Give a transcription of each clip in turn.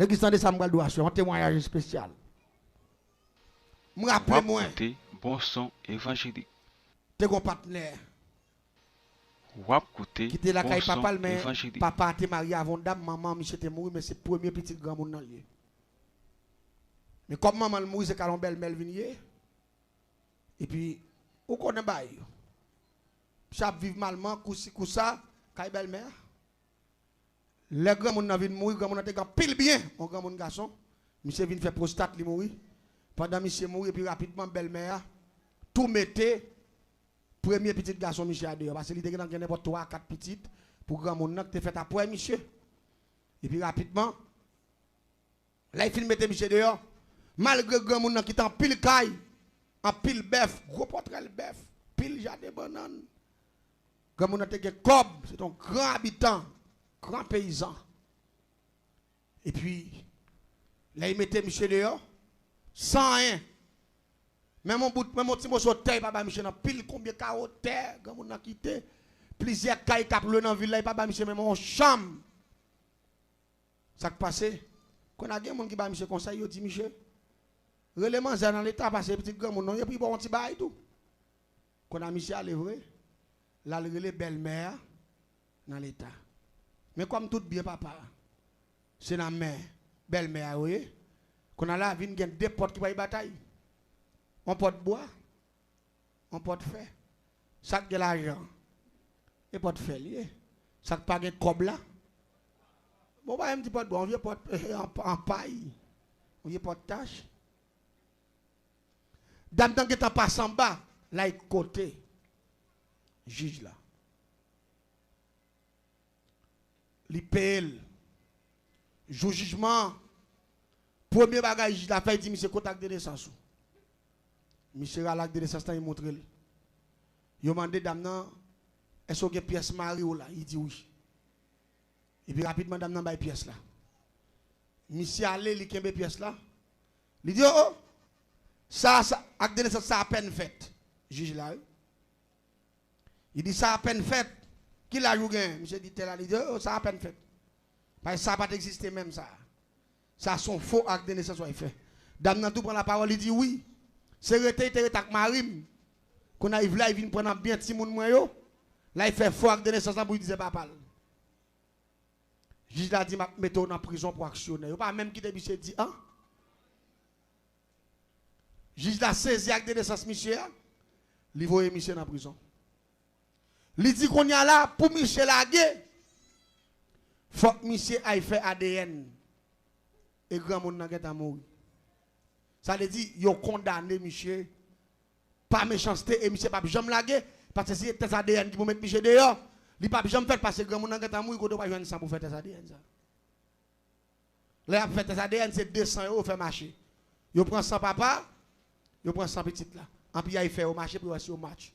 L'église de Samuel doit faire un témoignage spécial. Je me rappelle moi. Bon son évangélique. Tu es un partenaire. Wap côté. Qui était là bon quand papa, mais évangélique. papa était marié avant dame, maman, monsieur était mort, mais c'est le premier petit grand monde dans le lieu. Mais comme maman mourit, c'est quand belle-mère vient. Et puis, où connaît pas yo? Chaque vivre malement, koussa, quand belle-mère. Les grands monde viennent mourir, grand monde a pile bien, mon grand monde garçon. Monsieur vient faire prostate, il mourit. Pendant monsieur mourit, puis rapidement belle-mère tout mettait premier petit garçon monsieur a dehors parce qu'il était dans n'importe 3 4 petites pour grand monde qui fait après monsieur. Et puis rapidement là il filme monsieur dehors malgré grand monde qui en pile caille, en pile bœuf, gros portrait bœuf, pile jardin banane. Grand monde te cob, c'est un grand habitant, grand paysan. Et puis là il mettait monsieur dehors sans rien. Même mon petit morceau de terre, papa Michel, pile combien de carreaux de terre, quand on a quitté, plusieurs cailles qui ont dans la ville, papa Michel, même en chambre. Ça qui passe, quand on a des gens qui ont Michel conseil, ils dit Michel, relèvement dans l'état, parce que petit grand monde, il a pris bon petit bail et tout. Quand on a Michel allé vrai, là, il relève belle-mère dans l'état. Mais comme tout bien, papa, c'est la mère, belle-mère, oui. Quand on a là, il y a deux portes qui vont y bataille. On porte bois, on porte fer. Ça de l'argent. Et porte fer lié. Ça pas de cob là. Bon bah un petit porte bois, on vient porte en paille. On vient porte tâche. Dame tant que t'en passe en bas, là il côté juge là. L'IPL jugement premier bagage la fait dit monsieur contact de naissance. Monsieur à l'acte de naissance, il montre. Il a demandé dame, est-ce qu'il y a une pièce mariée là? Il dit oui. Et puis rapidement, dame n'a pas pièce là. Monsieur allé, il a une pièce là. Il dit, oh, ça, acte de naissance, ça a peine fait. Juge là. Il dit, ça a peine fait. Qui l'a joué? Monsieur dit, il dit, oh, ça a peine fait. Parce que ça n'a pas existé même ça. Ça, son faux acte de naissance, il fait. Dame n'a tout prend la parole, il dit oui. C'est rete tak marim. Qu'on arrive là, il vient prendre bien petit monde moi yo. Là il fait faux acte de naissance pour dire papa. Juge là dit m'a mettre en prison pour actionner. Pas même qui monsieur dit hein. Juge là saisi acte de naissance monsieur. Il voye monsieur en prison. Il dit qu'on y a là pour monsieur laguer. Faut que monsieur aille faire ADN. Et grand monde n'a pas mourir. Ça veut dire qu'ils ont condamné monsieur par méchanceté et monsieur pas jamais lagué parce que c'est tes ADN qui vont mettre monsieur dehors. Il pas jamais fait parce que grand monde n'a mourir qu'on pas joindre ça pour faire tes ADN ça. Là fait tes ADN c'est 200 € faire marché. Yo prend 100 papa, yo prend 100 petite là. En puis il fait au marché pour voir si au match.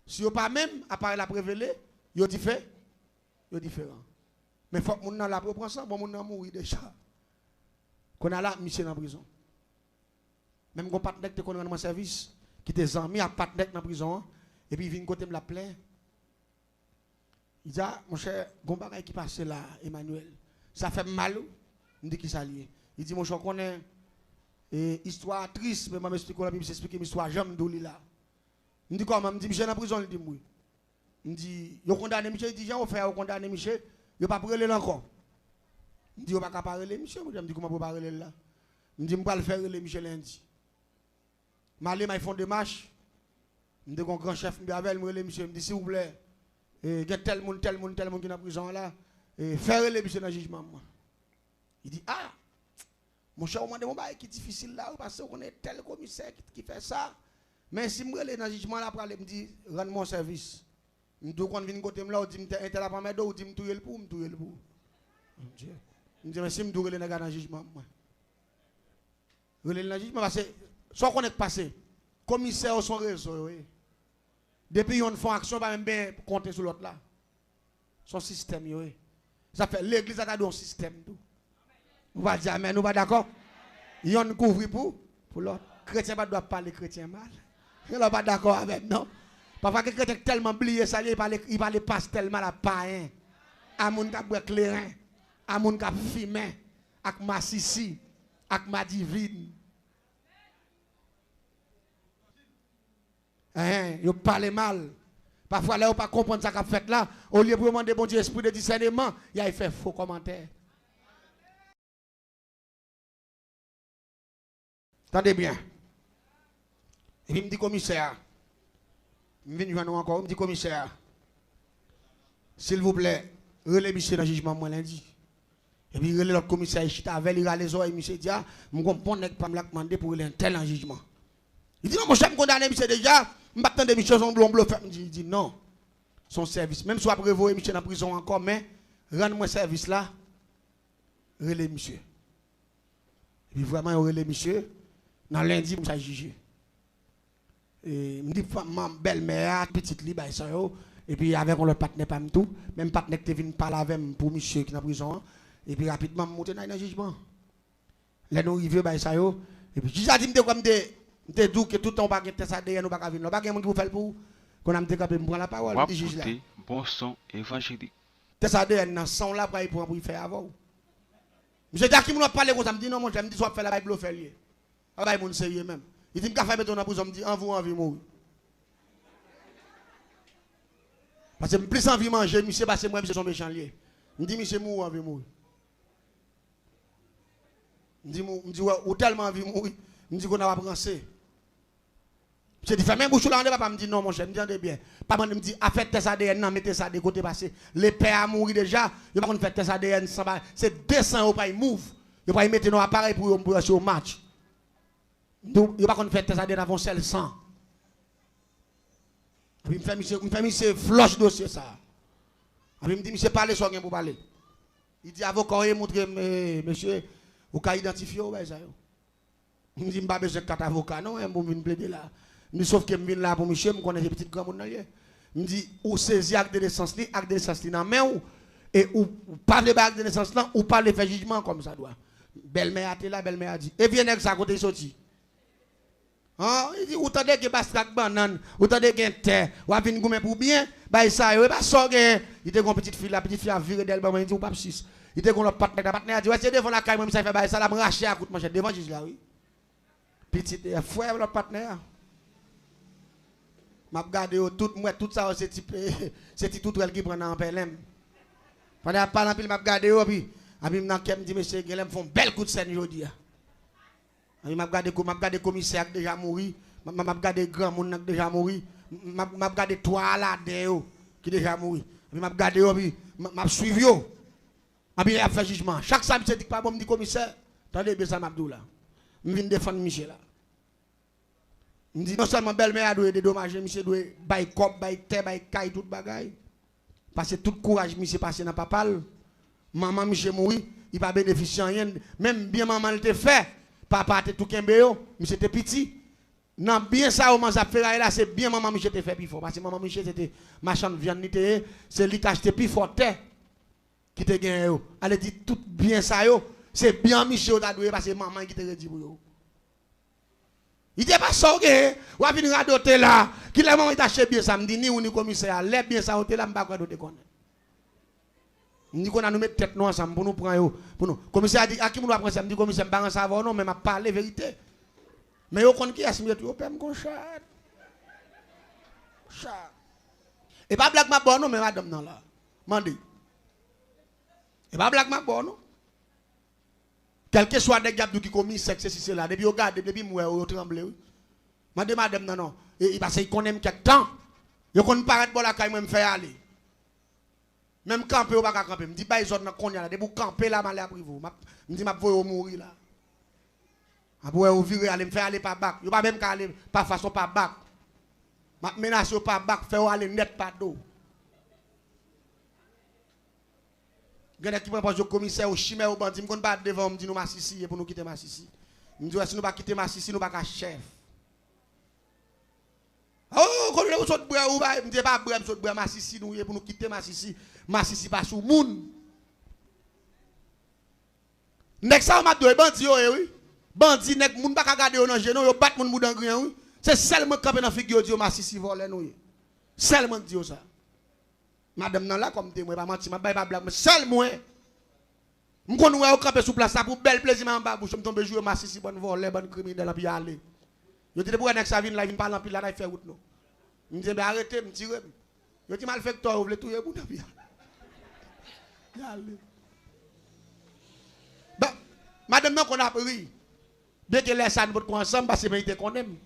Si yo pas même appareil la prévélé, yo différent. Yo différent. Mais faut que moun nan la prend ça, bon moun nan mourir déjà. Qu'on a là monsieur en prison. Même quand partenaire qui te connaît dans mon service, qui était ami à partenaire dans la prison, et puis il vient côté me la plaît. Il dit, mon cher, gon bagay qui passe là, Emmanuel, ça fait mal. Il dit qui ça lié. Il dit, mon cher, qu'on est histoire triste, mais je m'explique la Bible, s'explique l'histoire, j'aime d'où là. Il dit comment? Il dit, Michel dans la prison, il dit oui. Il dit, il condamné Michel, il dit, j'ai offert, il condamné Michel, il n'a pas parlé encore. Il dit, il n'a pas parlé Michel, je me dis, comment on peut parler là? Il dit, je vais le faire Michel lundi. Malé m'a font des marches. Je dis un grand chef avec moi monsieur me dit s'il vous plaît il y a tel monde qui est en prison là et faire le monsieur dans le jugement. Il dit ah mon cher on m'a demandé qui est difficile là parce qu'on est tel commissaire qui fait ça mais si me relé dans le jugement là pour aller me dit rendre mon service. Je dis quand vient côté là dit me tel pas mettre ou dit me touyer le pour me touyer le pour. Je dis mais si me touyer dans le jugement moi. Relé dans le jugement parce que soit qu'on est passé, commissaire au son réseau, oui. Depuis on fait action, pas même bien compter sur l'autre là. Son système, oui. Ça fait l'église a un système. Tout. Nous va dire amen, nous va d'accord. Il y a un couvre pour l'autre. Chrétien ne doit pas parler chrétien mal. Il n'est pas d'accord avec nous. Parfois, que chrétien tellement oublié ça, il parle pas tellement à païen. À mon qui boit clairin, à mon qui fumé, avec ma sissi, avec ma divine. Yo parle mal. Parfois, là, on ne pas comprendre ça qu'a fait là. Au lieu de demander bon Dieu, esprit de discernement, il a fait faux commentaire. Attendez bien. Et puis, il me dit commissaire. Je viens de encore, il me dit commissaire. S'il vous plaît, relais monsieur dans le jugement moi lundi. Et puis, relais l'autre commissaire, il a les oreilles, monsieur dit, je comprends que je me demandé pour un tel en jugement. Il dit non, mon cher, je condamné, monsieur déjà. Je ne m'attendais pas de son blond bleu. Il dit non. Son service. Même si on prévoit monsieur dans la prison encore, mais rendre-moi service là. Relais monsieur. Et puis vraiment, relais monsieur. Dans lundi, je suis jugé. Et je dis, ma belle-mère, petite libre, et puis avec le partenaire, pas tout. Même partenaire qui vient parler avec moi pour monsieur qui est dans la prison. Et puis rapidement, je monte dans le jugement. Là, nous arrivons, et puis j'ai dit, je te dis que tout le temps, on va pas ça derrière nous, pas venir. Pas quelqu'un qui vous fait pour qu'on a me capé prendre la parole. Wap koute bon son évangélique. C'est ça derrière dans son là pour faire avant. Monsieur Jacques qui m'a parlé comme ça me dit non mon j'aime dit soit faire la Bible faire lié. Ah bah mon sérieux même. Il dit me faire mettre dans prison me dit en vous envie mourir. Parce que plus envie manger, monsieur parce que moi monsieur son méchant lié. Me dit monsieur mourir envie mourir. Me dit ou tellement envie mourir. Me dit qu'on a pas pensé. Je dis, fais même bouche là, papa me dit non, mon cher, me dit bien. Papa me dit, faites ça ADN, non, mettez ça de côté parce que les pères a mouru déjà. Il va pas faire test ADN sans c'est 200 au pas move. Il va mettre nos appareils pour sur match. Donc, il va pas faire test ADN avant seul 100. Puis me fait monsieur flush dossier ça. Puis me dit monsieur parler sur rien pour parler. Il dit avocat et montrer monsieur vous ka identifier ouais ça yo. Il me dit pas besoin de 4 avocats non, pour venir plaider là. Sauf que je viens là pour monsieur, je connais des petites grand monde là. Je me dis, ou saisir acte de naissance, acte de naissance dans main ou et ou pas le acte de naissance là, ou pas le faire jugement comme ça doit. Belle-mère a été là, belle-mère a dit. Et viens avec ça côté sorti. Hein, il dit ou t'as que bastrak banane, ou t'as que terre, ou a venir goumer pour bien, bah ça yo pas sorger. Il était une petite fille, la petite fille a viré d'elle, il dit ou pas 6. Il était con le partenaire a dit ouais c'est devant la caille moi ça fait bah ça la racher à coup de manchette devant juge là oui. Petite frère le partenaire. M'a regardé tout ça c'est tout elle qui prend en PLM. Pendant parlant puis m'a regardé puis m'a dit monsieur Gelem font bel coup de scène aujourd'hui. M'a regardé commissaire déjà mort, m'a regardé grand monde déjà mort, m'a regardé toi là dedans qui déjà mort. M'a regardé puis m'a suivi yo. M'a bien fait jugement. Chaque samedi c'est dit pas bon me dit commissaire, attendez bien ça m'a dit là. Me vinn défendre Michel là. Je dis non seulement belle-mère a dû dédommager, monsieur doit bailler cop, bailler terre, bailler caille, tout bagaille. Parce que tout courage, monsieur passé dans papa. Maman, monsieur mourir, il va bénéficier rien. Même bien maman le fait, papa était tout kembéo, monsieur était petit. Non, bien ça, au moins ça fait là, c'est bien maman, monsieur te fait plus fort. Parce que maman, monsieur c'était machin de viande, c'est lui qui acheté plus fort terre qui te gagne. Elle dit tout bien ça, c'est bien monsieur qui a doué parce que maman qui te redit pour vous. Il dit pas ça, ou a venir radoter là, qui la maman acheté bien ça, me dit ni ou ni commissaire, les bien ça, hôtel là, m'pas quoi doter connaître. Ni qu'on a nous mettre tête nous ensemble pour nous prendre pour nous. Commissaire a dit à qui nous apprend ça, me dit commissaire pas en savoir non, mais m'a parler vérité. Mais yo connait qui est-ce que yo pème kon chat. Chat. Et pas blague ma bonne non mais madame non là. Mandi. Et pas blague ma bonne non. Quel que soit des gars qui commis sexe si c'est là, depuis au garde depuis moi au tremble. Madame non non. Et parce qu'il connaît quelque temps. Yo connait paraître bon la caille moi me faire aller. Même camper ou pas camper, me dit pas zone dans konya là, de pour camper là mal après vous. Me dit m'a voyer mourir là. Après ou virer aller me faire aller pas bac. Yo pas même aller pas façon pas bac. M'a menace pas bac, faire aller net pas d'eau. Gane qui prend pas au commissaire au chimère au bandit, me kon pas devant me dit nous Massissi pour nous quitter Massissi. Me dit si nous pas quitter Massissi, nous pas ka chef. Oh, quand vous saute bois ou pas, me dit pas bois, saute bois Massissi nous pour nous quitter Massissi. Massissi pas sous moun. Nek ça m'a deux bandits oui. Bandits nek moun pas ka garder dans genou, yo bat moun mou dans grand oui. C'est seulement camper dans figure dit Massissi voler nous. Seulement dit ça. Madame nan là comme témoin pas menti, m'a pas blague, seul moi. Je connais au camper sous place pour bel plaisir en bas, je me tombe jouer ma sisi bonne voler bonne criminel puis aller. Yo dit pour nek ça vinn là, vinn parler en pile là, il fait route non. Me dit ben arrêtez, me tirer. Yo dit mal fait toi, vous voulez touyer pour puis aller. Bah madame non qu'on a pris. Bien que les ça nous ensemble parce que mérite qu'on aime.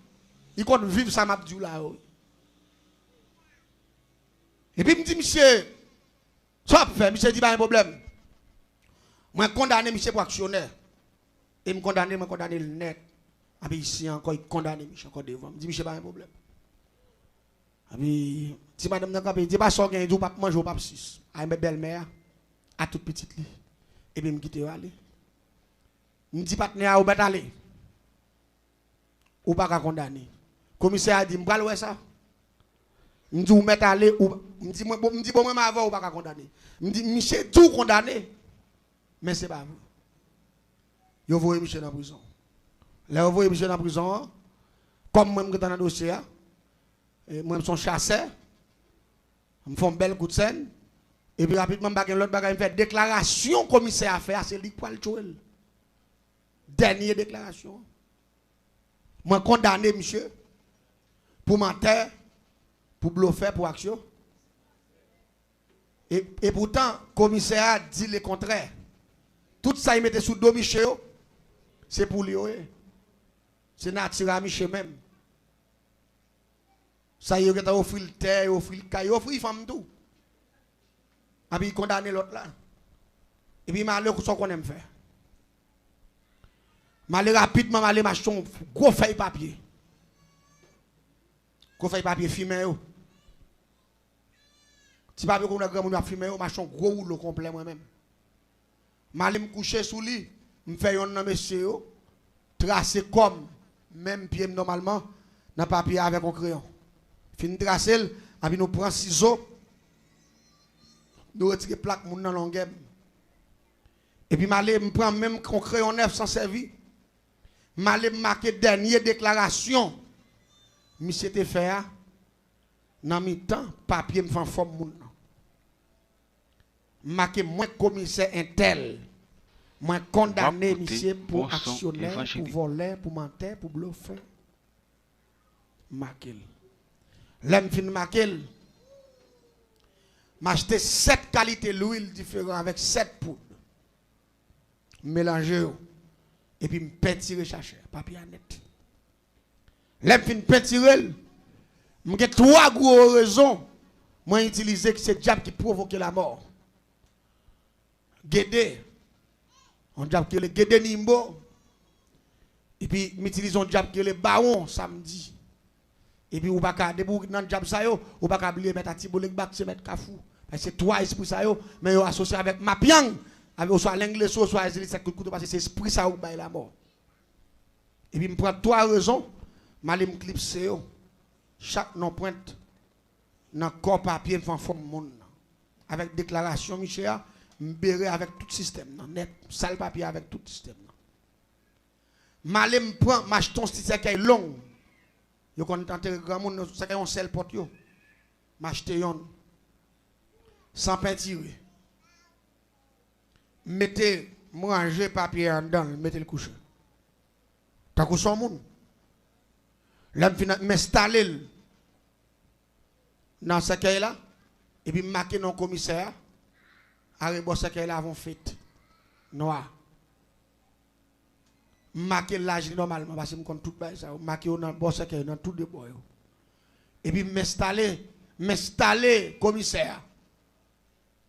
Il compte vivre ça m'a dit là. Et puis me dit monsieur, ça fait monsieur dit pas un problème. Moi condamné monsieur pour actionnaire. Et me condamné le net. Et puis ici encore il condamné monsieur encore devant. Me dit monsieur pas un problème. Et puis si madame n'a pas dit pas ça gagne du pas manger au pape 6. À mes belle-mère à toute petite li. Et puis me quitter aller. Me dit partenaire ou bet aller. Ou pas condamné. Commissaire a dit m'bral ouais ça. Me dit ou mettre aller ou me dit bon moi avant ou pas condamné. Me dit monsieur tout condamné. Mais c'est pas vous. Vous voyez monsieur dans la prison. Là vous voyez monsieur dans la prison comme moi je suis dans le dossier. Moi je suis chasseur. Je fais un bel coup de scène et puis rapidement l'autre bagage me fait déclaration commissaire à faire c'est lui pour le tuer. Dernière déclaration. Moi condamné monsieur pour mentir, pour bluffer, pour action. Et pourtant, le commissaire a dit le contraire. Tout ça, il mettait sous dos Michel, c'est pour lui. C'est naturel à Michel même. Ça, il a offert le terre, il a offert le caille, il a offert la femme tout. Et puis il condamne l'autre là. Et puis il m'a dit ce qu'on aime faire. Malé rapidement, malé machin, gros feuille papier. Gros feuille papier fumé. Si pas qu'on a grand monde a fumé, machin gros rouleau complet moi-même. Malé me coucher sous lit, me fait un monsieur tracer comme même pied normalement dans papier avec un crayon. Fin tracer, et puis nous prend ciseaux, nous retirer plaque moun dans longueur. Et puis malé me prend même un crayon neuf sans servir. Malé marqué dernière déclaration. Monsieur te fait dans mi temps papier me fait forme moun. Marqué moins commissaire intel. Moins condamné monsieur pour actionnaire, pour voler, pour mentir, pour bluffer. Marqué. L'aime fin marqué. M'acheter 7 qualités d'huile différentes avec 7 poudres. Mélanger et puis me peinturer chercher papier net. L'aime fin peinturer. J'ai 3 gros raisons moi utiliser que c'est le diable qui provoque la mort. Guédé. On diable qui le Guédé Nimbo. Et puis m'utilisons diable qui le baron samedi. Et puis ou pas ka debout dans diable ça yo, ou pas ka oublier mettre atibolek bak se mettre kafou. Parce que 3 esprits ça yo, mais yo associé avec mapiang, avec soit l'anglais soit les ça couteau parce que c'est esprit ça ou bail la mort. Et puis me prend 3 raisons, m'aller clipser yo. Chaque non pointe dans corps papier en forme monde avec déclaration Michel m'béré avec tout système net sale papier avec tout système m'aller me prend m'acheton sticker qui est long yo kon tenter grand monde ça un seul porte yo m'acheter yon sans peinture mettez manger papier en dedans mettez le coucher ta ko son monde là m'installer dans ce cas là et puis marquer non commissaire arrêt ce cas là avons fait noir marquer l'âge normalement parce que me compte tout ça marquer dans boss cas dans tout de boy et puis m'installer commissaire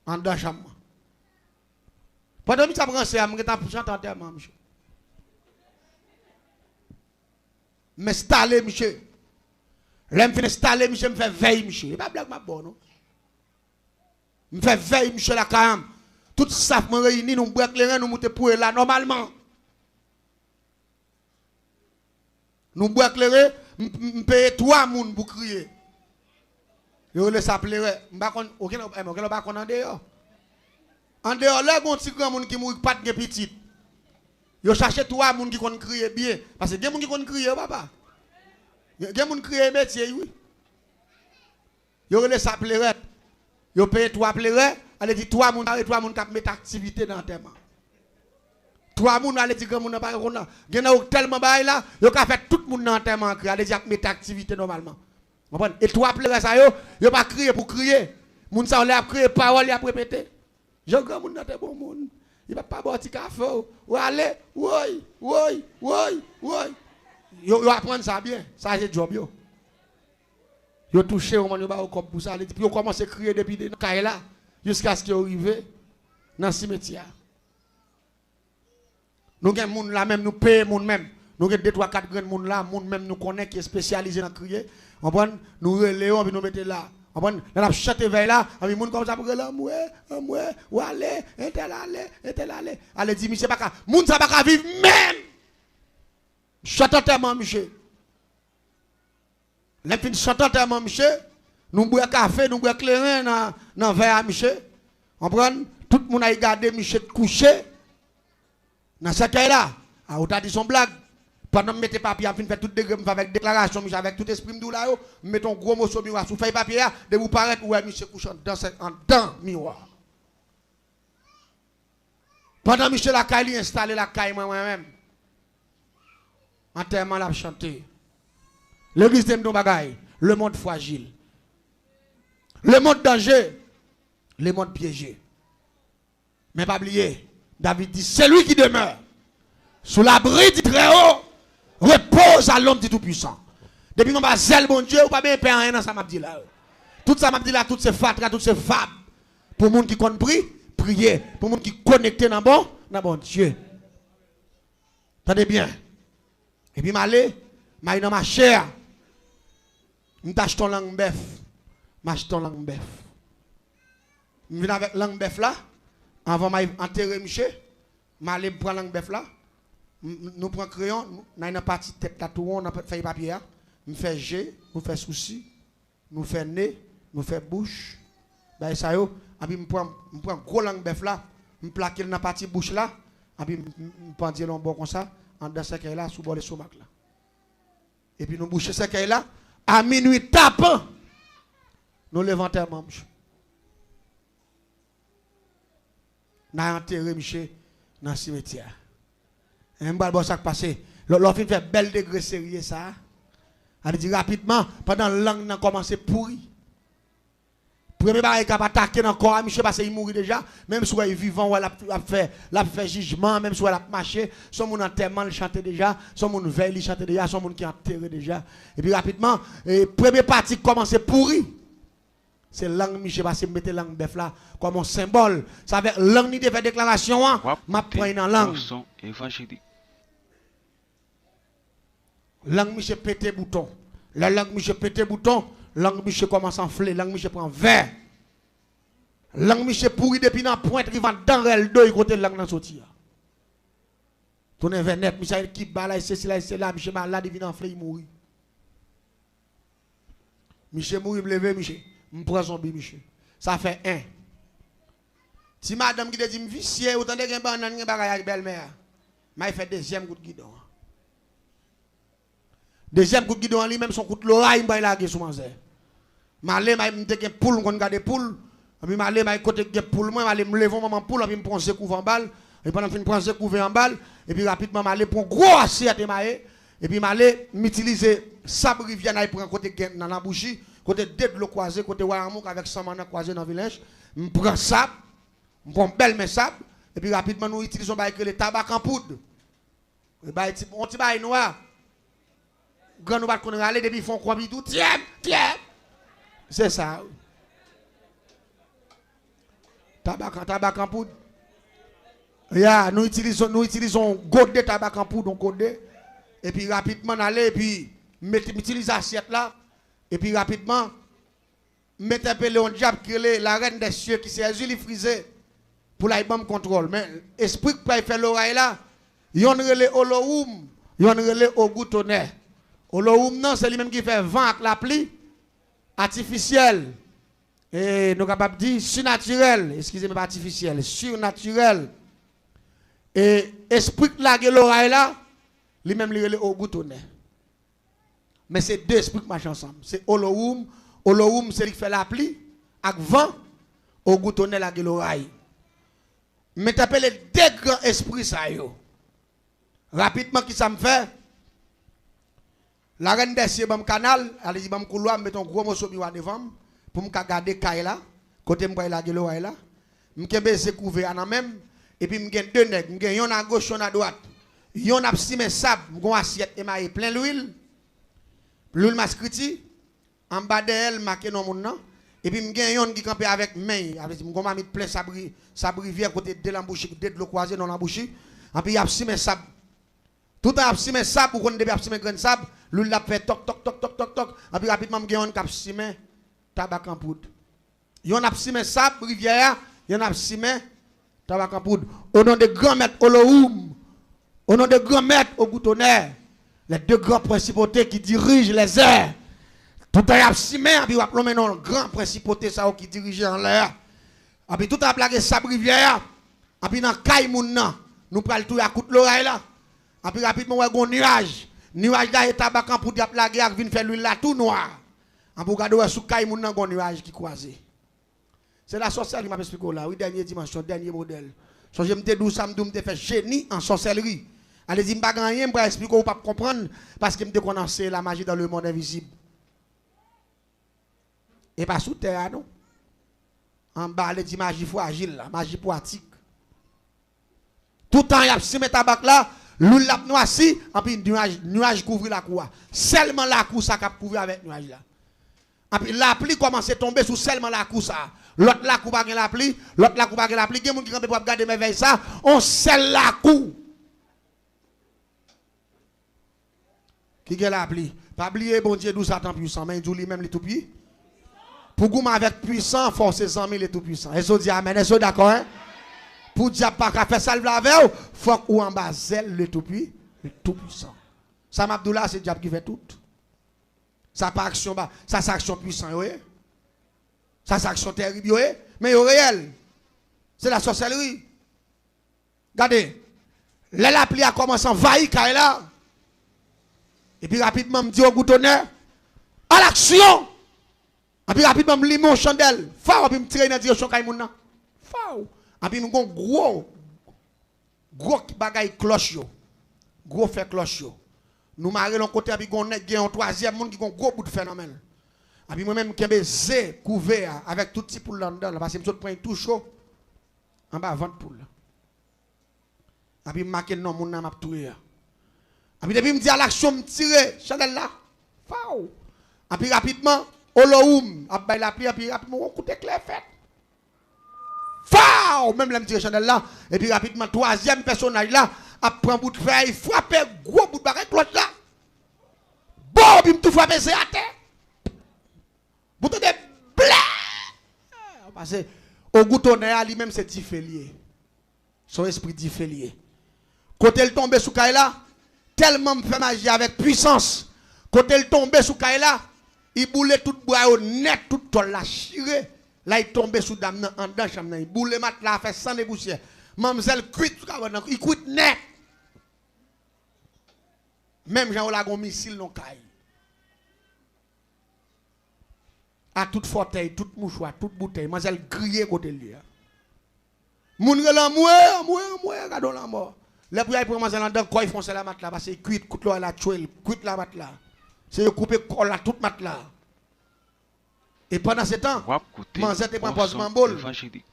en dans chambre pendant que ça prend ça me chanter enterrement monsieur m'installer monsieur l'aime fin installer monsieur me fait veille monsieur pas blague ma bonne non me fait veille monsieur la cam tout ça me réunit nous boire clair nous monter pour là normalement nous boire clair me payer 3 moun pour crier yo le s'appeler m'pa kon aucun pas kon en dehors là gon petit grand moun qui mouri pas de petite yo chercher 3 moun qui kon crier bien parce que des moun qui kon crier papa gen moun crier métier oui yo le s'appeler yo paye 3 pleurer allez dit 3 moun qui mettre activité dans terme trois moun aller dire grand moun pas qu'on a. Gen tellement bail là, yo ka fait tout moun dans enterrement crier, aller dire mettre activité normalement. Comprendre? Et trois pleurer ça yo pas crier pour crier. Moun ça on a crier parole y a répéter. Jean grand moun dans bon moun. Il va pas boire petit café ou aller oui. Yo apprendre ça bien, ça c'est job yo. Yo touché au moment yo comme pour ça, puis yo commence à crier depuis dans caille là jusqu'à ce qu'il arrive dans le cimetière. Nous avons moun là même nous payons moun même. Nous avons 2 3 4 grands moun là, moun même nous connaît qui est spécialisé dans crier. On prend nous reléons puis nous mettons là. On prend là chanter veille là, avec moun comme ça pour là moi ou aller, aller. Allez dit monsieur pas moun ça pas vivre même. Chantant tellement monsieur. Les fins chantant tellement monsieur, nous boire café, nous boire clairin dans verre monsieur. On prend tout le monde a regardé monsieur couché. Dans ce cas-là, on a dit son blague. Pendant que mettez papier, on fait tout avec déclaration, avec tout esprit de là, mettons gros mot sur le miroir. Sous feuille papier, de vous paraître, ouais, monsieur couchant dans le miroir. Pendant que monsieur la caille, installé la caille moi-même. Enterrement l'a chanté. L'église de Mbagaï, le monde fragile. Le monde danger, le monde piégé. Mais pas oublier, David dit, c'est lui qui demeure sous l'abri du Très-Haut, repose à l'homme du Tout-Puissant. Depuis qu'on va zèle mon Dieu, ou pas bien faire rien dans ça m'a dit là. Tout ça m'a dit là, toutes ces fatras, toutes ces fables. Pour les gens qui compris, prier. Pour les gens qui connectent dans bon Dieu. Attendez bien. Et puis m'aller dans ma chair. M'tâche ton langue bœuf. M'achète ton langue bœuf. M'viens avec langue bœuf là. Avant d'enterrer Michel, je prends langue bœuf là. Nous prenons crayon, nous avons une partie tête là, tout on a fait papier. Nous faisons G, nous faisons souci, nous faisons nez, nous faisons bouche. Ben ça yo, puis je prends gros langue bœuf là, je plaque dans la partie bouche là, puis je prends dire bon comme ça, en dans ce cas là, sous bord de stomac là. Et puis nous bouchons ce cas là, à minuit tapant, nous levons tellement. Nous avons enterré Michel dans le cimetière. Et je vais ça passer. L'offre fait belle degré sérieux ça. Elle dit rapidement, pendant que la langue a commencé à pourrir. Premier baril qui a attaqué dans le corps, Michel parce qu'il mourit déjà. Même si il est vivant, il a fait jugement, même si il a marché, son monde enterrement il chantait déjà, son monde veille il chantait déjà, son monde qui a enterré déjà. Et puis rapidement, première partie commence à pourrir. C'est langue Michel parce qu'il mettait langue bœuf là comme un symbole. Ça veut langue ni de faire déclaration, m'a pris dans langue. Évangélique. Langue Michel pété bouton. La langue Michel pété bouton, langue Michel commence à enfler, langue Michel prend verre. Langue Michel pourri depuis dans pointe, il va dans elle deux côté langue dans sortir. Tourne vers net, Michel qui balaye c'est là, Michel malade il vient enfler, il mourit. Michel mourit, me lever Michel. Je prends son bi, Michel. Ça fait 1. Si madame qui te dit, je suis vicieux, autant de gens banane, je suis belle-mère. Mais il fait deuxième coup de guidon. Deuxième coup de guidon, lui-même, son coup de l'oreille, il a sur mon zè. Malé, je suis un poule, je garde poule. Puis malé, je côté de poule, je me lève maman poule, puis je prends ce couvert en balle. Et pendant que je prends ce couvert en balle, et puis rapidement, je prends gros assiette et puis je m'utilise sable rivière, je prends côté dans la bougie. Côté de l'eau croisée, côté Wayamouk avec 100 manas croisés dans le village, je prends sable, je prends belle mes sable, et puis rapidement nous utilisons le tabac en poudre. On petit bail noir. Grand nous va qu'on aller depuis font quoi tout, tiens. C'est ça. Tabac en poudre. Yeah, nous utilisons godet de tabac en poudre, on godet. Et puis rapidement aller et puis m'utiliser assiette là. Et puis rapidement, mettez un peu le diable qui est la reine des cieux qui s'est azuli frisé pour la bonne contrôle. Mais esprit qui peut faire l'oreille là, il y a un relais Olohoum, il y a un relais au goutonnet. Olohoum non, c'est lui-même qui fait vent avec la pluie artificielle. Et nous sommes capables de dire surnaturel, excusez-moi pas artificiel, surnaturel. Et esprit qui a l'oreille là, lui-même il relais au goutonnet. Mais c'est deux esprits qui marchent ensemble. C'est Olohoum. Olohoum, c'est lui qui fait la pluie. Avec vent, au goutonnet la l'oreille. Mais tu appelles les deux grands esprits ça yo. Rapidement, qui ça me fait? La reine des cieux, mon canal, allez-y, mon couloir, mettons gros morceau de devant pour me garder Kaye là, côté me la gueule là. Je suis couvert en même, et puis je suis deux nègres, je suis à gauche, à droite. Je suis simé sable, je suis assiette et plein d'huile. L'huile mascriti, en bas d'elle, marqué dans mon nom. Et puis je suis qui campe avec main, je suis mis plein sable rivière côté de l'embouche, de l'eau croisée dans l'embouche. Et puis je suis simé sable. Tout en simé sable, pour qu'on ait simé grain sable, l'huile l'a fait toc toc toc toc toc toc. Et puis rapidement je suis simé tabac en poudre. Je suis simé sable rivière. Il y en a simé tabac en poudre. Au nom de grand maître Olohoum, au nom de grand maître Ogoutonner, les deux grands principautés qui dirigent les airs. Tout a simé, et puis on va plonger dans le grand principauté qui dirige en l'air. Et puis tout a plaqué sa rivière. Et puis dans Kaimoun, nous prenons tout à coup de l'oreille là. Et puis rapidement, on a un nuage. Nuage là, et tabac en poudre, il a plaqué, il vient faire l'huile là tout noir. Et puis regardez sous Kaimoun, un nuage qui croise. C'est la sorcellerie qui m'a expliqué là. Oui, dernière dimension, dernier modèle. So, je me dis d'où ça me fait génie en sorcellerie. Allez-y, je ne vais pas rien pour expliquer ou pas comprendre parce que je me connais la magie dans le monde invisible. Et pas sous terre, non. En bas, les magie fragile, la magie poétique. Tout le temps, il y a ce tabac là, l'huile la noisci, et puis nuage couvre la cour. Seulement la cour, ça cap couvrir avec nuage là. Et puis la pluie commence à tomber sous seulement la cour ça. L'autre la coupe la pluie, l'autre la coupe la pluie, il y a des gens qui peuvent regarder mes veilles ça, on scelle la coupe. Qui est la pluie? Pas oublier bon Dieu d'où Satan puissant, mais il lui-même les tout puissants. Pour goumer avec puissant, force les amis les tout puissants. Est-ce que dit amen? Est-ce que d'accord? Hein? Pour dire pas qu'à faire ça le il faut ou en bas zèle le tout puissant. Ça m'abdoula c'est diable qui fait tout. Ça pas action bas, ça c'est action puissant, oui. Ça, c'est action terrible, mais au réel, c'est la sorcellerie. Regardez, la pluie a commencé à envahir là. Et puis rapidement, me dit au goutonner, à l'action. Et puis rapidement, me lit mon chandelle. Fao, et puis me tire dans la direction Kaimouna. Fao. Et puis me gon gros bagaille cloche yo. Gros fait cloche yo. Nous marrer l'on côté, et puis gon nèg un troisième monde qui gon gros bout de phénomène. Et puis moi-même, qui ai zé couvert avec tout petit poule là-dedans, parce que je prends tout chaud, en bas, 20 poules. Et puis je marque non, mon nom m'a tué. Et puis depuis, je me dis à l'action, me tirer, chandelle là, fao. Et puis rapidement, Olohoum, après la pluie, et puis rapidement, on coûte clair fait. Fao, même là, me tirer chandelle là, et puis rapidement, troisième personnage là, après un bout de feuille, frappe, gros bout de barre, cloche là. Bon, puis me tout frappe, c'est à terre. Vous avez blé. Parce que au goutonner, lui-même, c'est diffélié. Son esprit diffélié. Quand elle tombe sous Kaila, tellement me fait magie avec puissance. Quand elle tombe sous Kaila, il boule tout bois net, tout tol la chiré. Là, il tombe sous dame en dedans, chambre. Il boule mat là, fait sans de poussière. Mademoiselle cuite, il cuite net. Même Jean Olagon missile non Kaila. À toute fauteuil, toute mouchoir, toute bouteille, moi elle grille côté lui. Moun la moué, gado la mort. Les pour y prendre moi dans quoi ils font ça la mat là parce que cuite coûte la tuile, cuite la mat là. C'est couper colle la toute mat là. Et pendant ce temps, Manzette est pas posement bol.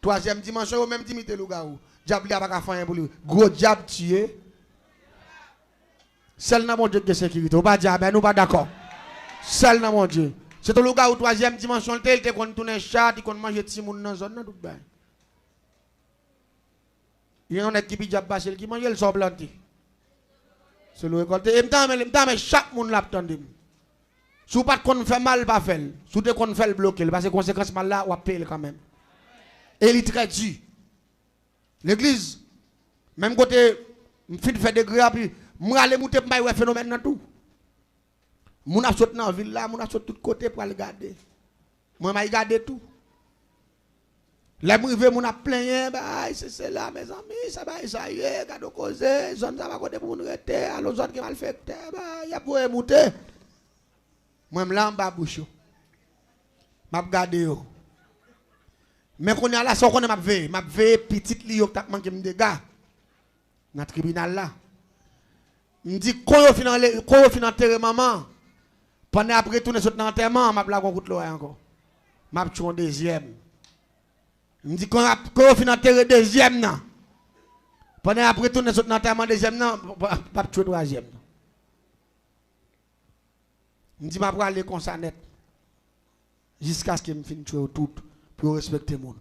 Troisième dimension au même dimité le gars. Diable a pas faire pour lui. Gros diable tué. Seul dans mon Dieu de sécurité. On pas diable, nous pas d'accord. Seul dans mon Dieu. C'est le gars au troisième dimension, il te qu'on tourne un chat, il qu'on mange petit monde dans la zone, tout bien. Il y a un qui dit qu'il qui mange, il sort planté. C'est le récolté. Et mais chaque monde l'a attendu. Si vous ne faites pas mal, pas faire. Si vous ne faites pas bloquer, parce que les conséquences mal là, on va payer quand même. Et il est très dur. L'église, même côté, je fais des grès, puis je vais aller monter pour un phénomène dans tout. Moun a sauté dans la ville là, moun a sauté de tous côtés pour aller garder. Moi, je vais garder tout. Les privés, moun a plein, c'est là, mes amis, ça va, ça y est, gado causer, zone ça va côté pour nous rester, alors zone qui mal fait, il y a pour monter. Moi, je suis là, bouche. Je vais garder. Mais quand on est là, ça qu'on m'a veillé, petite li yo t'a manqué de dégâts. Dans le tribunal là. me dit quand yo fin enterrer maman. Pendant après tourner sur l'enterrement, m'a la coup de l'oreille encore. M'a tué un deuxième. Me dit quand yo fin enterrer deuxième nan. Pendant après tourner sur l'enterrement deuxième nan, m'a tué troisième. Me dit m'a aller comme ça net. Jusqu'à ce que me fin tuer tout pour respecter le monde.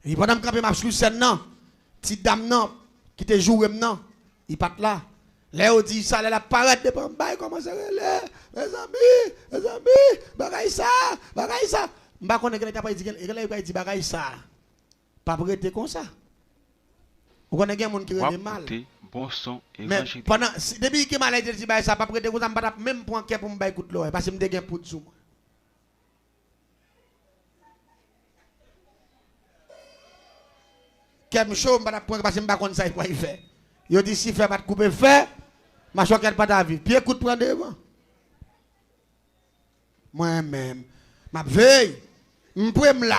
Et pendant que je m'a sur scène nan, petite dame nan qui te joue nan, il pas là. Là on dit ça la paraît de Bambay comment ça les amis, bagay ça. M'pa connait que t'a pas dit il dit bagay ça. Pas prêter comme ça. On connaît gen monde qui rende mal. Bon son mais pendant depuis que maladie dit bagay ça pas prêter comme ça m'pa même point que pour m'bay écoute l'oreille parce que m'de gen pour sous moi. Qu'elle me chaud m'pa point parce que m'pa connait ça quoi il fait. Yo dit si fait pas couper fait, ma choquette pas ta vie. Puis écoute prendre devant. Moi-même, ma veille, m'prem là.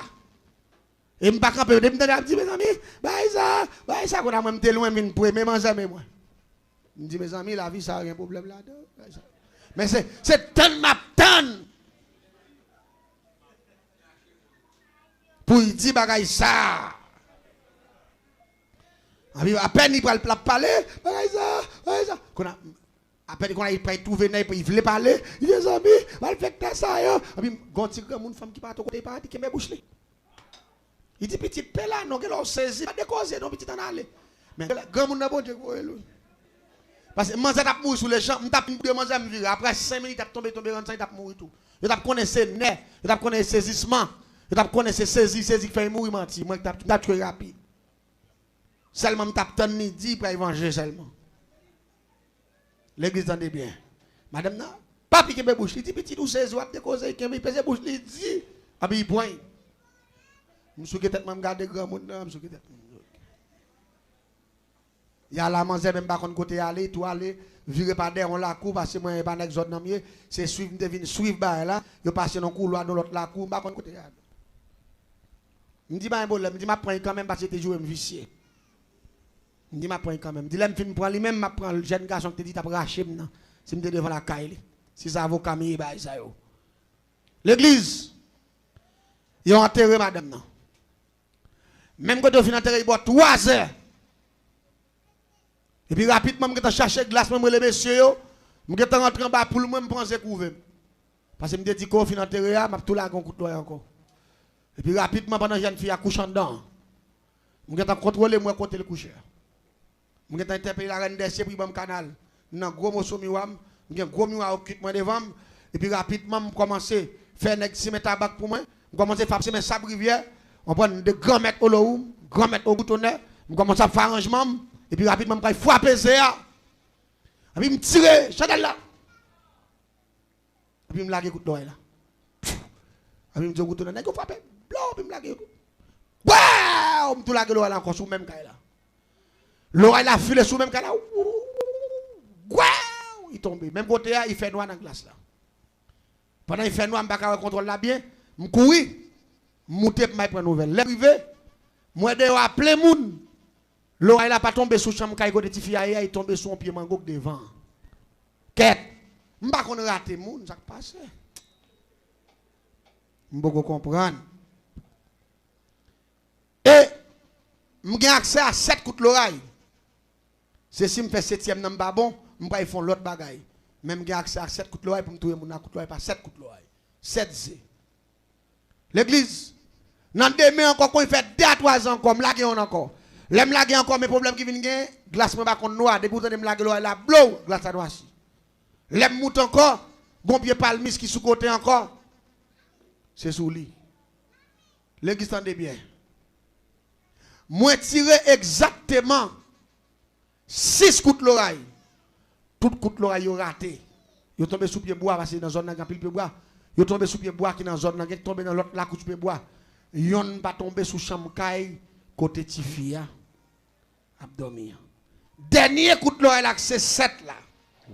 Et m'pas camper de m'tande dit mes amis, bah ça qu'on a même té loin vinn pour même ensemble moi. Me dit mes amis la vie ça rien problème là-dedans. Mais c'est tant m'a tant. Pour dire bagay ça. À peine il parle parler, ça. À peine qu'on a il trouver il voulait parler, il dit amis, mal fait ça yo. Puis gonti grand monde femme qui pas côté pas qui me bouche. Il dit petit pela non que l'on saisi pas décauser non petit en aller. Mais grand monde n'a bon Dieu parce que moi ça tape mourir sur les champs, m'tape manger me virer après 5 minutes tape tomber dans ça tape mourir tout. Je tape connaître nez, je tape connaître saisissement, je tape connaître saisi fait mourir menti, moi tape très rapide. Seulement me tape tant ni dit pour évangéliser seulement. L'église entendez bien. Madame na, papi qui me bouche, il dit petit ou 16 ou de cause qui me pèse bouche, il dit abi point. Monsieur qui tête même garder grand monde là, monsieur qui tête. Il y a la manger même pas kon côté aller, tout aller, virer par derrière on la cour parce que moi pas n'ex autre nan c'est suivre devine suivre ba là, yo passer dans couloir dans l'autre la cour, pas kon côté là. Me dit pas un problème, me dit m'a prend quand même parce que t'es joué me vicier. Je dis m'a prend quand même. Dis l'aime fin prend lui-même m'a prend le jeune garçon qui te dit t'as raché maintenant. Si me devant la caille. Si ça avocat mi ba ça yo. L'église ils ont enterré madame non. Même quand on fin enterré il boit 3 heures. Et puis rapidement me chercher glace même les messieurs yo, me rentrer en bas pour moi me prendre couvert. Parce que me dit qu'on fin enterré m'a tout la gon coup de encore. Et puis rapidement pendant jeune fille accouchant dedans. Me contrôler moi côté le coucher. Je vais interpeller la reine des cieux pour le canal. Je vais gros morceau miwam, je gros miwa occupement devant et puis rapidement je commence à faire un ciment tabac pour moi. Je commence à faire mes sables rivière, on prend de grands mètres au loum, grands mètres au boutonnet, je commence à faire arrangement et puis rapidement je frapper ça. Et puis je tire chandelle là. Et puis je lague coup d'oreille là. Et puis je dis au boutonnet, je frappe, blanc, puis je lague. Waouh, je lague l'oreille encore sous même caille là. L'oreille a filé sous même canal. Waouh! Il tombe. Même côté, il fait noir dans la glace là. Pendant qu'il fait noir, je ne contrôle là bien. Je cours. Je monte pour prendre nouvelle. L'arrivée, moi, je appelé moun. L'oreille n'a pas tombé sous chambre quand il fille il tombe sous un pied mango devant. Quête. Je ne sais pas qu'on a raté moun, ça passe. Je ne sais pas comprendre. Et, j'ai accès à 7 coups de l'oreille. C'est si je fais 7e nan pas bon, je vais faire l'autre bagaille. Même j'ai accès à 7 coups de l'oreille pour me trouver mon coup de l'oreille par 7 coups de l'oreille. 7 Z. L'église, dans demain encore, quand il fait 2 à 3 ans encore, je lague encore. L'aime lague encore, mes problèmes qui viennent gagner, glace me contre noir, depuis que je me lague l'oreille là, blow, glace à noir. L'aime moute encore, bon pied palmis qui sous côté encore. C'est sous lui. L'église tendez bien. Moi tiré exactement 6 coups de l'oreille. Tout coup de l'oreille raté. Yo tombé sous pied bois parce que dans zone n'a pile pied bois. Yo tombé sous pied bois qui dans zone n'a tombé dans l'autre la couche pied bois. Yon pas tombé sous chambre caille côté tifia. Abdomen. Dernier coup de l'oreille là c'est 7 là.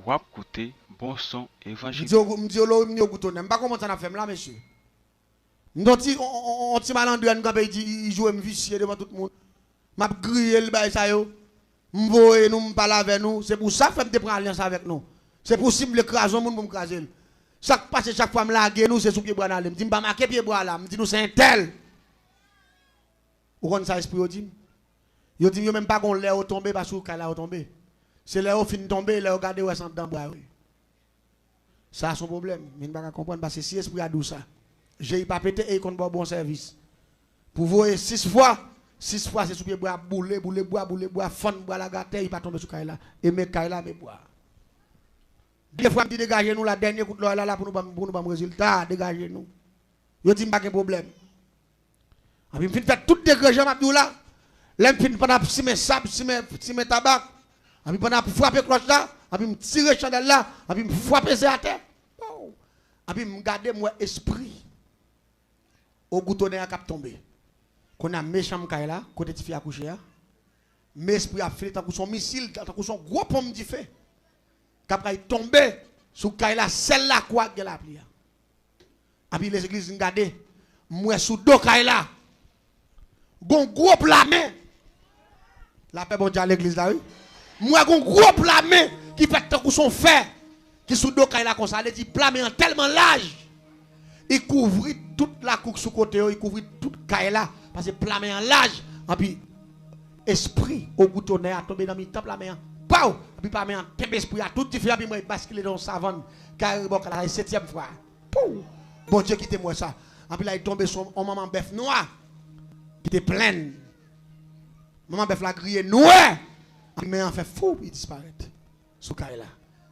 Wap côté bon son évangile. Me dit l'oreille me goutonne. Pas comment ça n'a fait là monsieur. Ndoti on ti malandou en gambé il joue me vicier devant tout le monde. M'a grillé le bail ça yo. m'voyer nous parler avec nous, c'est pour ça que je prends alliance avec nous. C'est possible l'écraser monde pour me craser. Ça passe chaque fois me laguer nous c'est sous pied bras là, me dit pas marquer pied bras là, me dit nous c'est un tel. Ou qu'on ça esprit dit. Yo dit même pas qu'on l'air tomber parce que là tomber. C'est là où fin tomber, là regarder où sont dans bois. Ça a son problème, mais pas comprendre parce que si esprit a douce ça. J'ai pas pété et qu'on bon service. Pour voir 6 fois c'est sous pied bois bouler bois fond bois la gâter, il pas tomber sur Kaila et mes Kaila mes bois. Des fois me dit dégager nous la dernière coup là pour nous résultat, dégager nous. Yo dit pas de problème. Et puis me fait tout dégager m'abdou là. L'aime fin pendant si mes sable, si mes tabac. Et puis pendant frapper cloche là, et puis me tirer chandelle là, et puis me frapper à terre. Et puis me garder moi esprit au goutonnet à cap tomber. Qu'on a méchant Kaila, côté de fille à coucher. Mais esprit a fait tant que son missile, tant que son gros pomme du fait. Qu'après tomber sous Kaila, celle-là quoi qu'elle a pris. Et puis les églises regardent, moi sous dos Kaila, gon gros plamé. La paix bon Dieu à l'église là oui. Moi gon gros plamé qui fait tant que son fer, qui sous dos Kaila comme ça, il dit plamé en tellement large. Il couvrit toute la couche sous côté, il couvrit toute Kaila parce que plamé en large. Et puis esprit au goutonnet a tombé dans mi temple la main. Pau, puis pas mais en esprit a tout différent puis moi basculer dans savane car bon la 7e fois. Pou. Bon Dieu quitte moi ça. Et puis là il tombe sur un maman bœuf noir qui était pleine. Maman bœuf la grillé noir. Mais en fait fou il disparaît. Sous Kaila.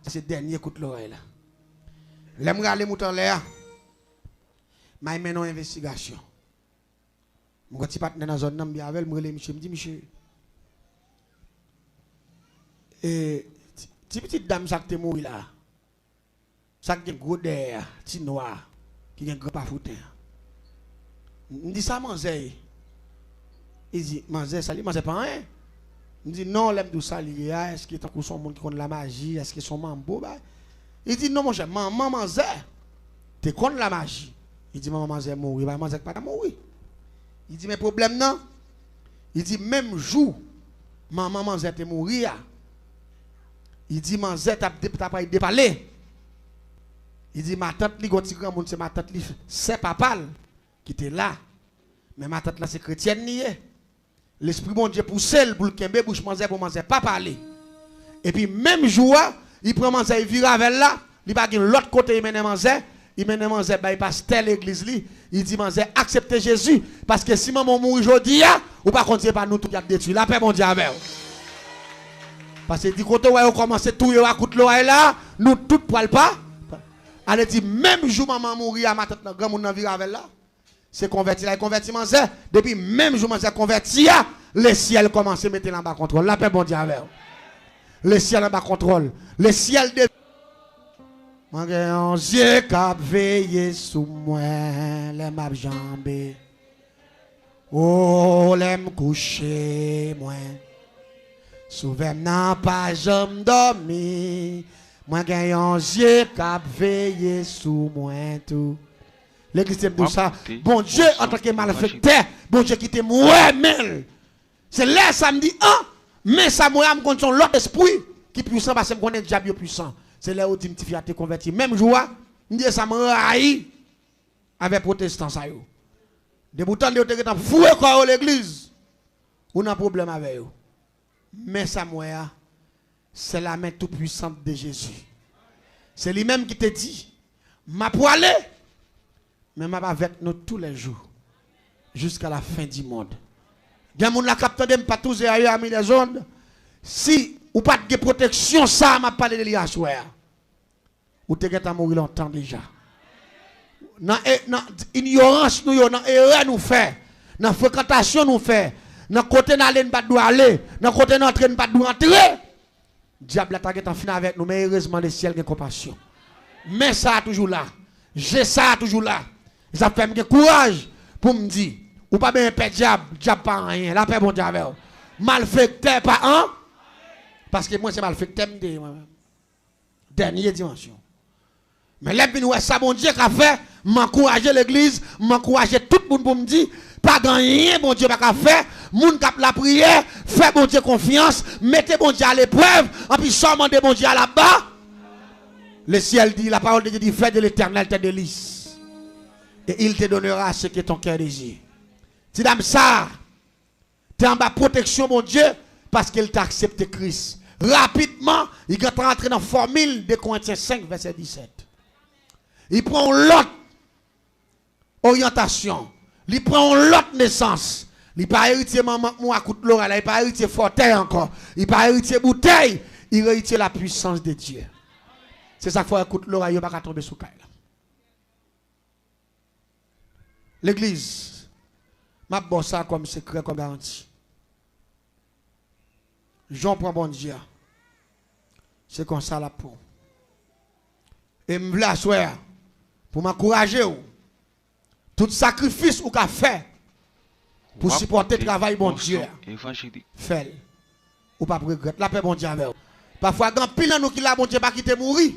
C'est le dernier coup de l'oreille là. L'aime aller mouton l'air. Mais mène une investigation. Mon petit partenaire dans zone bien avec me monsieur me dit monsieur et petite dame ça qui est morte là. Ça qui est gros derrière, petit noir qui est grand pas fouté. Me dit ça manzer. Il dit manzer ça lui manzer pas rien. Me dit non l'aime tout ça lié est-ce que tant son monde qui connaît la magie, est-ce que son mambo bah. Il dit non mon cher maman manzer. Tu connais la magie. Il dit maman manzer mourir, bah manzer pas mourir. Il dit mais problème non. Il dit même jour maman manzer te mourir. Il dit manzer t'as pas déparler. Il dit ma tante li gonti grand monde c'est ma tante li c'est papa qui était là. Mais ma tante là c'est chrétienne nié. L'esprit bon Dieu pousse pour le kembe bouche manzer pour manzer pas parler. Et puis même jour il prend manzer il vire avec là, il pas l'autre côté il mène manzer. Il mène manzer by pasteur l'église li, il dit manzer acceptez Jésus parce que si maman mourit aujourd'hui ou pas continuer par nous tout y a détruit la paix mon Dieu avec. Parce que dit côté ouais on commence tout yo à coûte l'oreille là, nous tout poil pas. Elle dit même jour maman mourir à ma tête grand monde nan vire avec là. C'est converti là, converti manzer depuis même jour manzer converti le ciel commence à mettre en bas contrôle. La paix mon Dieu avec. Le ciel en bas contrôle. Le ciel de moi un yeux cap veillé sous moi, les m'a jambé. Oh, l'aime coucher moi. Souvent n'a pas jamais dormi. Moi un yeux cap veillé sous moi tout. L'église de ça. Bon Dieu en tant que malfaiteur, bon Dieu qui te moi même. C'est là samedi 1, mais ça moi me compte son l'autre esprit qui puissant parce que connaît diable puissant. C'est là où tu me te converti. Même jour, je ça me raille avec protestants. De bouton de te foué quoi l'église. On a un problème avec eux. Mais ça moi, c'est la main toute puissante de Jésus. C'est lui-même qui te dit, m'a pour aller, mais m'a avec nous tous les jours, jusqu'à la fin du monde. Il y a des gens qui captent de pas tous ailleurs amis les ondes. Si ou pas de protection, ça m'a parlé de l'IHOR. Ou te gêne à mourir longtemps déjà. Dans ignorance, nous, dans erreur nous fait, dans fréquentation nous fait, dans côté n'aller pas doit aller, dans côté n'entrer pas doit entrer. Diable a gêne en fin avec nous, mais heureusement le ciel a compassion. Mais ça toujours là. J'ai ça toujours là. Ça fait me courage pour me dire, ou pas bien père diable, diable pas rien, la paix bon diable. Malfaiteur pas un. Parce que moi, c'est malfaiteur. Dernière dimension. Mais là, ça, bon Dieu, qu'a fait, m'encourager l'église, m'encourager tout le monde pour me dire, Pas gagner, bon Dieu, pas faire. Moun kap la prière, fait bon Dieu confiance, mettez bon Dieu à l'épreuve, en puis seulement de bon Dieu là-bas. Le ciel dit, la parole de Dieu dit, fais de l'Éternel tes délices. Et il te donnera ce que ton cœur désire. Si dame ça, tu es en bas protection, mon Dieu, parce qu'il t'a accepté Christ. Rapidement, il va rentrer dans la formule de Corinthiens 5, verset 17. Il prend l'autre orientation. Il prend l'autre naissance. Il n'est pas héritier maman à coup de l'oreille. Il n'est pas héritier fauteuil encore. Il n'est pas héritier bouteille. Il héritier la puissance de Dieu. C'est ça qu'il faut écouter l'oreille. Il ne va pas tomber sous caille. L'église, m'a bon ça comme secret, comme garantie. Jean prend bon Dieu. C'est comme ça la peau. Et me voulais asseoir pour m'encourager. Tout sacrifice ou qu'a fait pour supporter le travail bon Dieu. Fait. Ou pas regretter. La paix bon Dieu avec vous. Parfois, quand pile nous qui la bon Dieu pas quitter mourir,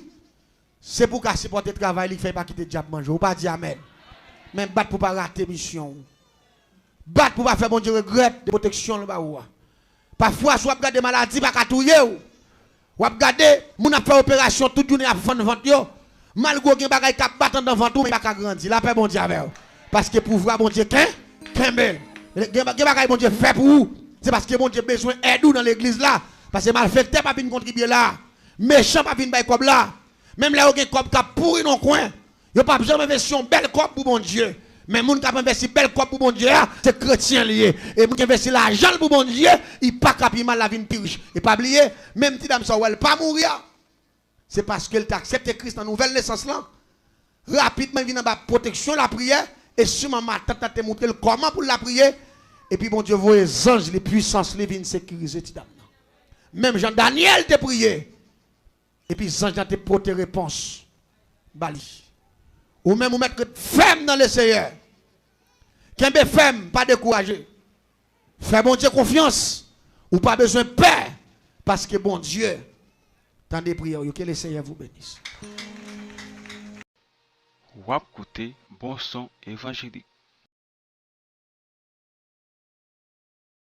c'est pour qu'à supporter le travail, il fait pas quitter le diable manger. Ou pas dire amen. Même battre pour pas rater mission. Battre pour pas faire bon Dieu regrette de protection le baou. Parfois, soit regarder maladie pas catouiller ou regarder moun a fait opération toute journée à fond ventre yo. Malgré gen bagay k'ap battre dans ventre mais pas ka grandi. La paix bon Dieu avec. Parce que pour voir bon Dieu kembel. Gen bagay bon Dieu fait pour vous. C'est parce que bon Dieu besoin aide dans l'église là. Parce que malfaiteur pas vinn contribuer là. Méchant pas vinn bay comme là. Même là gen comme k'ap pourri dans coin. Yo pas jamais investi un bel corps pour bon Dieu. Mais moun qui a investi bel corps pour bon Dieu, c'est chrétien lié. Et moun qui a investi l'argent pour bon Dieu, il pas capable mal la vie de riche. Et pas oublier, même si dame ça elle pas mourir. C'est parce qu'elle t'a accepté Christ en nouvelle naissance là. Rapidement il vient dans la protection la prière et sûrement ma tante t'a montré comment pour la prier et puis bon Dieu voit les anges les puissances les viennent sécuriser ti dame. Même Jean Daniel t'a prié. Et puis les anges t'a porté réponse. Bali. Ou même vous mettre ferme dans le Seigneur. Qu'un be ferme, pas découragé. Fais bon Dieu confiance. Ou pas besoin de peur. Parce que bon Dieu, tant des prières, que le Seigneur vous bénisse. Wap côté bon son évangélique.